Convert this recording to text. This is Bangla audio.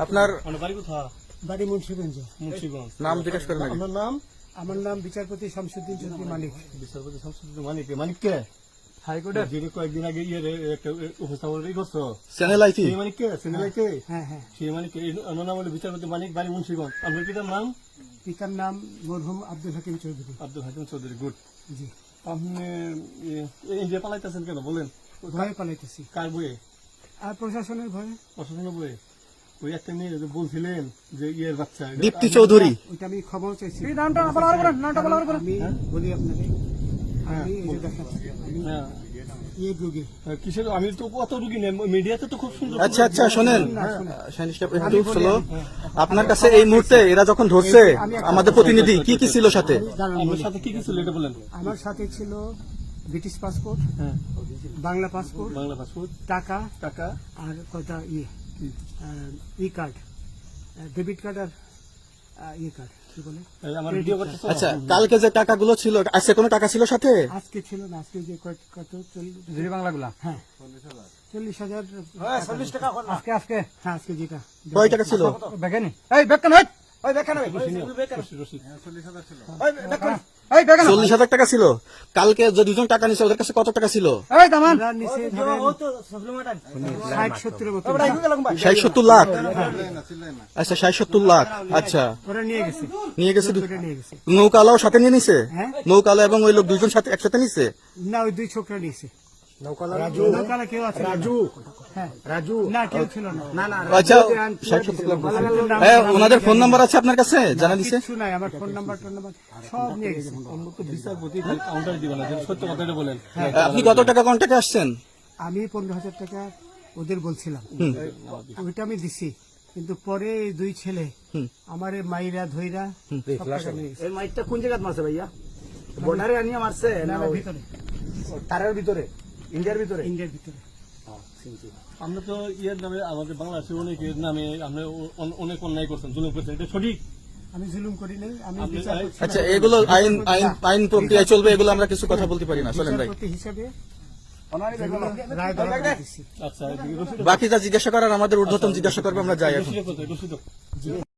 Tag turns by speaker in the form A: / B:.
A: আপনার
B: বাড়ি মুন্সিগঞ্জ।
A: নাম জিজ্ঞেস করেন আগে।
B: আমার নাম বিচারপতি শামসুদ্দিন চৌধুরী মানিক।
C: বিচারপতি শামসুদ্দিন মানিক। মানিককে হাইকোর্টের যিনি কয়েকদিন আগে একটা উপস্থাপন করছো
A: চ্যানেল আইটি
C: সেই মানিককে চ্যানেলাইকে
B: হ্যাঁ হ্যাঁ,
C: সেই মানিককে আমার নাম হলো বিচারপতি মানিক, বাড়ি মুন্সিগঞ্জ। আপনার পিতার নাম?
B: পিতার নাম মরহুম আব্দুল হাকিম চৌধুরী।
C: আব্দুল হাকিম চৌধুরী। গুড।
B: জি,
C: আপনি এই যে পালাইতেছেন কেন বলেন?
B: ভয়ে পালাইতেছি।
C: কার বইয়ে?
B: আর প্রশাসনের ভয়ে।
C: প্রশাসনের বইয়ে? ওই একটা মেয়ে যে বলছিলেন যে ইয়ের বাচ্চা
A: দীপ্তি চৌধুরী।
B: ওইটা আমি খবর চাইছি।
C: হ্যাঁ?
B: আমি বলি আপনাকে, আমি এই যে দেখাচ্ছি, আমি
C: হ্যাঁ।
B: ইয়ে রোগী।
C: কিসের? আমি তো কত রুগী নেই, মিডিয়াতে তো খুব সুন্দর।
A: আচ্ছা আচ্ছা, শোনেন একটু slow। আপনার কাছে এই মুহূর্তে এরা যখন ধরছে আমাদের প্রতিনিধি কি কি ছিল সাথে?
C: আপনার সাথে কি কি ছিল এটা বলেন।
B: আমার সাথে ছিল ব্রিটিশ পাসপোর্ট,
C: হ্যাঁ,
B: বাংলা পাসপোর্ট,
C: বাংলা পাসপোর্ট,
B: টাকা,
C: টাকা,
B: আর কয়টা ই কার্ড, ডেবিট কার্ড, আর ই কার্ড কি বলে,
C: আমার ভিডিও করতে।
A: আচ্ছা, কালকে যে টাকাগুলো ছিল, আজকে কোনো টাকা ছিল সাথে?
B: আজকে ছিল না, আজকে যে কত
C: 40 বাংলাগুলা।
B: হ্যাঁ 40,000
C: টাকা
B: আজকে আজকে হ্যাঁ, আজকে যেটা
A: কয় টাকা ছিল?
C: বেকেনি এই বেকেন হই ওই বেকেন হই রশিদ
A: 40,000 টাকা ছিল। কালকে যে দুজন টাকা নিছে ওদের কাছে কত টাকা ছিল?
C: এই দামান
B: আমরা নিচে ধরেন 60-70 মতো
A: 60-70 লাখ। আচ্ছা 60-70 লাখ। আচ্ছা,
B: ওরা নিয়ে গেছে,
A: নিয়ে গেছে।
B: ওটা নিয়ে গেছে।
A: নৌকালাও সাথে নিয়ে নিছে?
B: হ্যাঁ।
A: নৌকালা এবং ওই লোক দুজন সাথে একসাথে নিছে?
B: না, ওই দুই ছোকরা নিয়েছে। নৌকালা কেউ আছে? হ্যাঁ, না কেউ ছিল না।
A: আচ্ছা, 60-70 লাখ। হ্যাঁ, ওনাদের ফোন নাম্বার আছে আপনার কাছে? জানা দিছে?
B: কিছু নাই, আমার ফোন নাম্বার সব নিয়ে গেছে।
C: বিচারপতি কাউন্টার দিবেন না, সত্য কথাটা বলেন।
A: আপনি কত টাকা কন্ট্যাক্টে আসছেন?
B: আমি 15,000 টাকা ওদের বলছিলাম, ওইটা আমি দিছি। কিন্তু পরে এই দুই ছেলে আমার মাইরা ধইরা সব টাকা নিয়ে গেছে।
D: এই মাইকটা কোন জায়গায় মারছে ভাইয়া? বর্ডারে আনিয়ে মারছে না ওই
B: ভিতরে,
D: তারের ভিতরে, ইন্ডিয়ার ভিতরে?
B: ইন্ডিয়ার ভিতরে।
C: আমরা তো ইয়ের নামে আমাদের বাংলাদেশের অনেকের নামে আমরা অনেক অন্যায় করছেন, জুলুম করছেন, এটা সঠিক?
B: আমি জুলুম করি নাই, আমি
C: আপনি-
B: বিচারপতি
A: আচ্ছা, এগুলো আইন আইন আইন প্রক্রিয়ায় চলবে, এগুলো আমরা কিছু কথা বলতে পারি না। চলেন ভাই,
B: বিচারপতি হিসেবে রায় দেওয়া দিছি।
C: আচ্ছা, রশিদ
A: বাকি যা জিজ্ঞাসা করার আমাদের ঊর্ধ্বতন জিজ্ঞাসা করবে, আমরা যাই এখন।
C: রশিদ